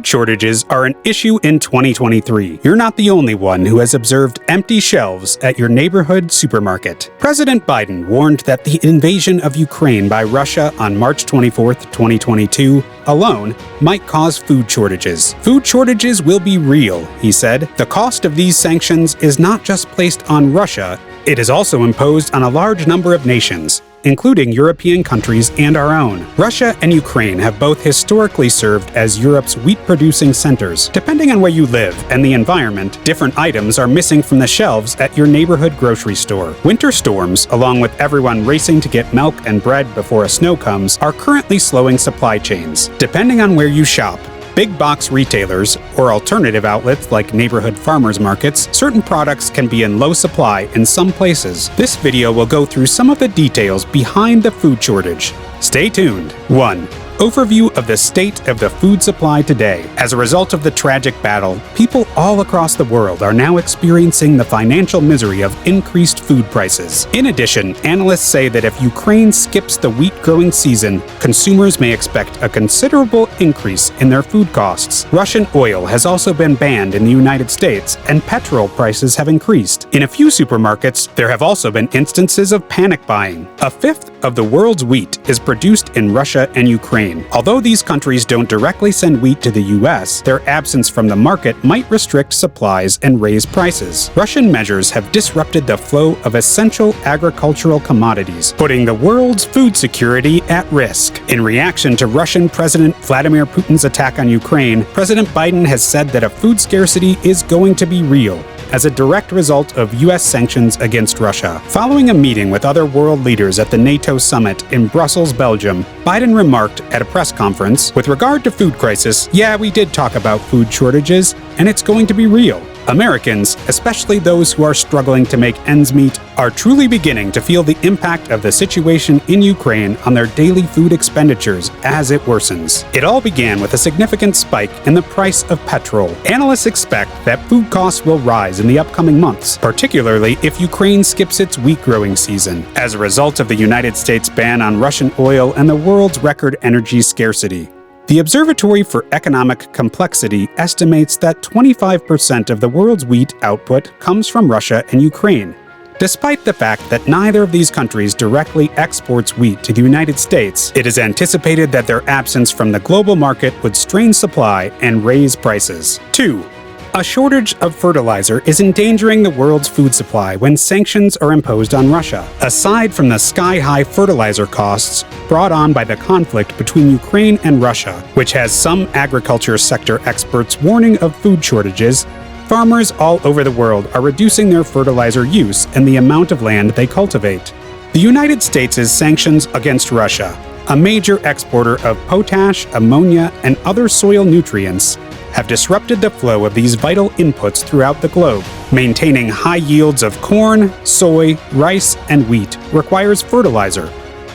shortages are an issue in 2023. You're not the only one who has observed empty shelves at your neighborhood supermarket. President Biden warned that the invasion of Ukraine by Russia on March 24, 2022, alone might cause food shortages. Food shortages will be real, he said. The cost of these sanctions is not just placed on Russia, it is also imposed on a large number of nations, including European countries and our own. Russia and Ukraine have both historically served as Europe's wheat-producing centers. Depending on where you live and the environment, different items are missing from the shelves at your neighborhood grocery store. Winter storms, along with everyone racing to get milk and bread before a snow comes, are currently slowing supply chains. Depending on where you shop, big box retailers, or alternative outlets like neighborhood farmers markets, certain products can be in low supply in some places. This video will go through some of the details behind the food shortage. Stay tuned. 1. Overview of the state of the food supply today. As a result of the tragic battle, people all across the world are now experiencing the financial misery of increased food prices. In addition, analysts say that if Ukraine skips the wheat growing season, consumers may expect a considerable increase in their food costs. Russian oil has also been banned in the United States, and petrol prices have increased. In a few supermarkets, there have also been instances of panic buying. A fifth of the world's wheat is produced in Russia and Ukraine. Although these countries don't directly send wheat to the US, their absence from the market might restrict supplies and raise prices. Russian measures have disrupted the flow of essential agricultural commodities, putting the world's food security at risk. In reaction to Russian President Vladimir Putin's attack on Ukraine, President Biden has said that a food scarcity is going to be real as a direct result of US sanctions against Russia. Following a meeting with other world leaders at the NATO summit in Brussels, Belgium, Biden remarked at a press conference, "With regard to food crisis, yeah, we did talk about food shortages, and it's going to be real. Americans, especially those who are struggling to make ends meet, are truly beginning to feel the impact of the situation in Ukraine on their daily food expenditures as it worsens." It all began with a significant spike in the price of petrol. Analysts expect that food costs will rise in the upcoming months, particularly if Ukraine skips its wheat growing season, as a result of the United States ban on Russian oil and the world's record energy scarcity. The Observatory for Economic Complexity estimates that 25% of the world's wheat output comes from Russia and Ukraine. Despite the fact that neither of these countries directly exports wheat to the United States, it is anticipated that their absence from the global market would strain supply and raise prices. 2. A shortage of fertilizer is endangering the world's food supply when sanctions are imposed on Russia. Aside from the sky-high fertilizer costs brought on by the conflict between Ukraine and Russia, which has some agriculture sector experts warning of food shortages, farmers all over the world are reducing their fertilizer use and the amount of land they cultivate. The United States' sanctions against Russia, a major exporter of potash, ammonia, and other soil nutrients, have disrupted the flow of these vital inputs throughout the globe. Maintaining high yields of corn, soy, rice, and wheat requires fertilizer.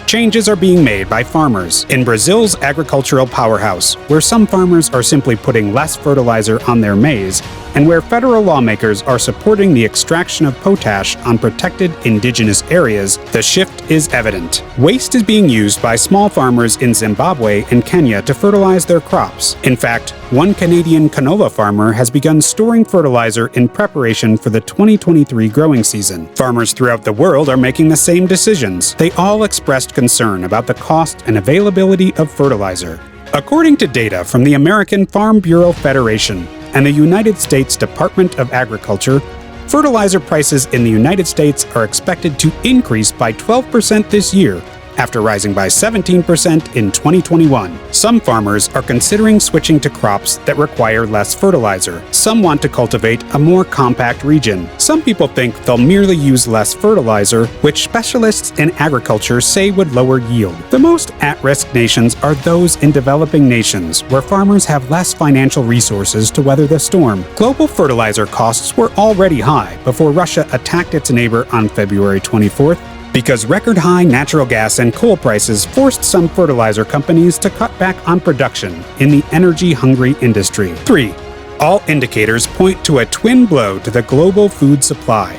Changes are being made by farmers. In Brazil's agricultural powerhouse, where some farmers are simply putting less fertilizer on their maize, and where federal lawmakers are supporting the extraction of potash on protected indigenous areas, the shift is evident. Waste is being used by small farmers in Zimbabwe and Kenya to fertilize their crops. In fact, one Canadian canola farmer has begun storing fertilizer in preparation for the 2023 growing season. Farmers throughout the world are making the same decisions. They all expressed concern about the cost and availability of fertilizer. According to data from the American Farm Bureau Federation and the United States Department of Agriculture, fertilizer prices in the United States are expected to increase by 12% this year, after rising by 17% in 2021. Some farmers are considering switching to crops that require less fertilizer. Some want to cultivate a more compact region. Some people think they'll merely use less fertilizer, which specialists in agriculture say would lower yield. The most at-risk nations are those in developing nations, where farmers have less financial resources to weather the storm. Global fertilizer costs were already high before Russia attacked its neighbor on February 24th, because record-high natural gas and coal prices forced some fertilizer companies to cut back on production in the energy-hungry industry. 3. All indicators point to a twin blow to the global food supply.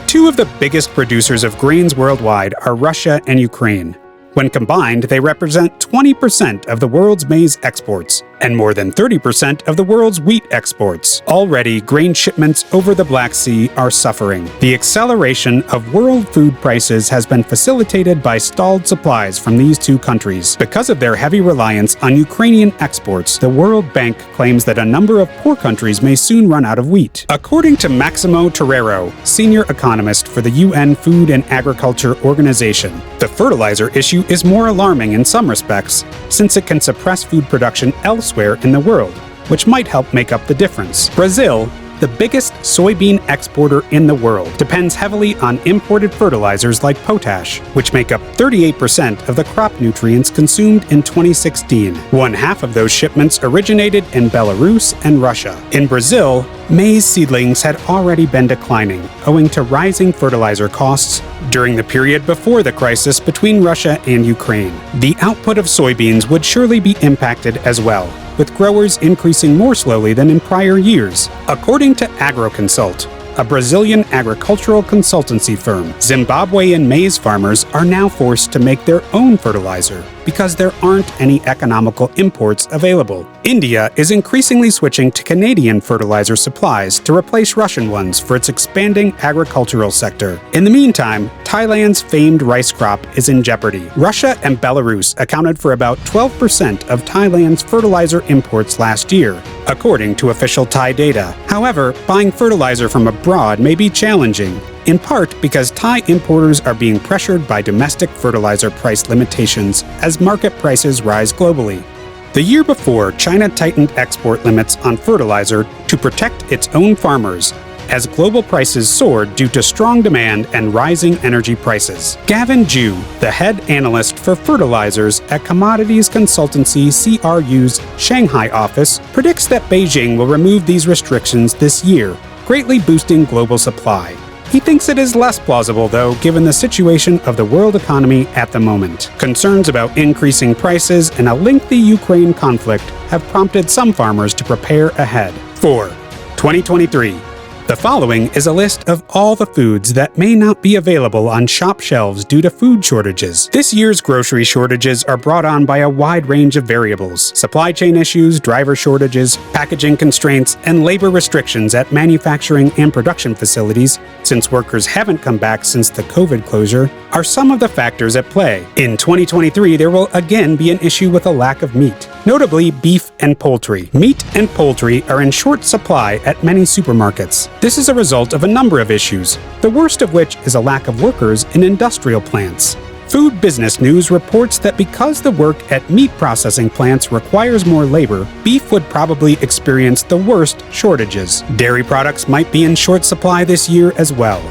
Two of the biggest producers of grains worldwide are Russia and Ukraine. When combined, they represent 20% of the world's maize exports and more than 30% of the world's wheat exports. Already, grain shipments over the Black Sea are suffering. The acceleration of world food prices has been facilitated by stalled supplies from these two countries. Because of their heavy reliance on Ukrainian exports, the World Bank claims that a number of poor countries may soon run out of wheat. According to Maximo Torero, senior economist for the UN Food and Agriculture Organization, the fertilizer issue is more alarming in some respects, since it can suppress food production elsewhere in the world, which might help make up the difference. Brazil, the biggest soybean exporter in the world, depends heavily on imported fertilizers like potash, which make up 38% of the crop nutrients consumed in 2016. One half of those shipments originated in Belarus and Russia. In Brazil, maize seedlings had already been declining, owing to rising fertilizer costs during the period before the crisis between Russia and Ukraine. The output of soybeans would surely be impacted as well, with growers increasing more slowly than in prior years. According to AgroConsult, a Brazilian agricultural consultancy firm, Zimbabwean maize farmers are now forced to make their own fertilizer because there aren't any economical imports available. India is increasingly switching to Canadian fertilizer supplies to replace Russian ones for its expanding agricultural sector. In the meantime, Thailand's famed rice crop is in jeopardy. Russia and Belarus accounted for about 12% of Thailand's fertilizer imports last year, according to official Thai data. However, buying fertilizer from abroad may be challenging, in part because Thai importers are being pressured by domestic fertilizer price limitations as market prices rise globally. The year before, China tightened export limits on fertilizer to protect its own farmers, as global prices soared due to strong demand and rising energy prices. Gavin Ju, the head analyst for fertilizers at commodities consultancy CRU's Shanghai office, predicts that Beijing will remove these restrictions this year, greatly boosting global supply. He thinks it is less plausible, though, given the situation of the world economy at the moment. Concerns about increasing prices and a lengthy Ukraine conflict have prompted some farmers to prepare ahead. 4. 2023. The following is a list of all the foods that may not be available on shop shelves due to food shortages. This year's grocery shortages are brought on by a wide range of variables: supply chain issues, driver shortages, packaging constraints, and labor restrictions at manufacturing and production facilities, since workers haven't come back since the COVID closure, are some of the factors at play. In 2023, there will again be an issue with a lack of meat, notably beef and poultry. Meat and poultry are in short supply at many supermarkets. This is a result of a number of issues, the worst of which is a lack of workers in industrial plants. Food Business News reports that because the work at meat processing plants requires more labor, beef would probably experience the worst shortages. Dairy products might be in short supply this year as well.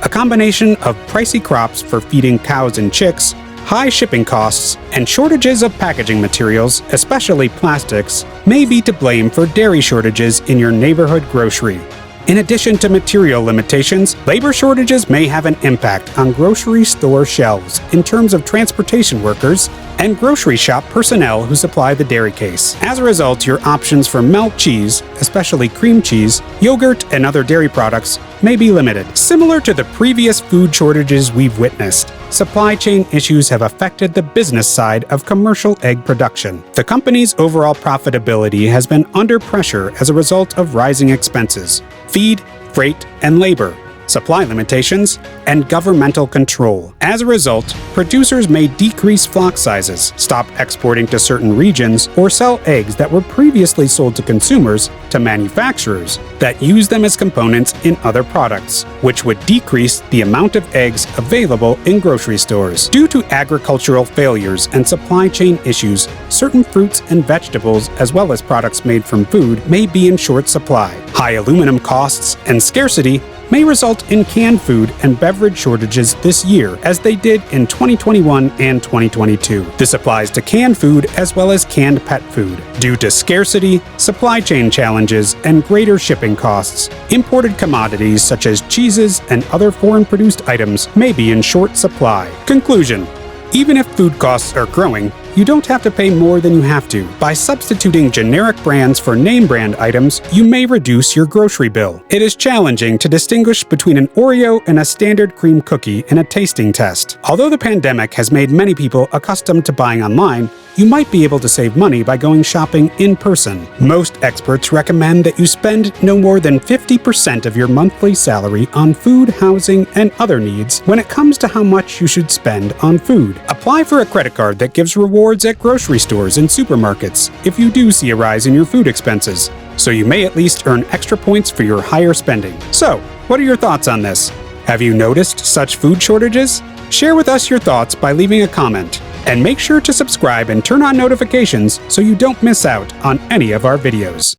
A combination of pricey crops for feeding cows and chicks, high shipping costs, and shortages of packaging materials, especially plastics, may be to blame for dairy shortages in your neighborhood grocery. In addition to material limitations, labor shortages may have an impact on grocery store shelves in terms of transportation workers and grocery shop personnel who supply the dairy case. As a result, your options for melt cheese, especially cream cheese, yogurt, and other dairy products, may be limited. Similar to the previous food shortages we've witnessed, supply chain issues have affected the business side of commercial egg production. The company's overall profitability has been under pressure as a result of rising expenses: feed, freight, and labor, supply limitations, and governmental control. As a result, producers may decrease flock sizes, stop exporting to certain regions, or sell eggs that were previously sold to consumers to manufacturers that use them as components in other products, which would decrease the amount of eggs available in grocery stores. Due to agricultural failures and supply chain issues, certain fruits and vegetables, as well as products made from food, may be in short supply. High aluminum costs and scarcity may result in canned food and beverage shortages this year, as they did in 2021 and 2022. This applies to canned food as well as canned pet food. Due to scarcity, supply chain challenges, and greater shipping costs, imported commodities such as cheeses and other foreign-produced items may be in short supply. Conclusion: even if food costs are growing, you don't have to pay more than you have to. By substituting generic brands for name brand items, you may reduce your grocery bill. It is challenging to distinguish between an Oreo and a standard cream cookie in a tasting test. Although the pandemic has made many people accustomed to buying online, you might be able to save money by going shopping in person. Most experts recommend that you spend no more than 50% of your monthly salary on food, housing, and other needs when it comes to how much you should spend on food. Apply for a credit card that gives rewards at grocery stores and supermarkets if you do see a rise in your food expenses, so you may at least earn extra points for your higher spending. So, what are your thoughts on this? Have you noticed such food shortages? Share with us your thoughts by leaving a comment. And make sure to subscribe and turn on notifications so you don't miss out on any of our videos.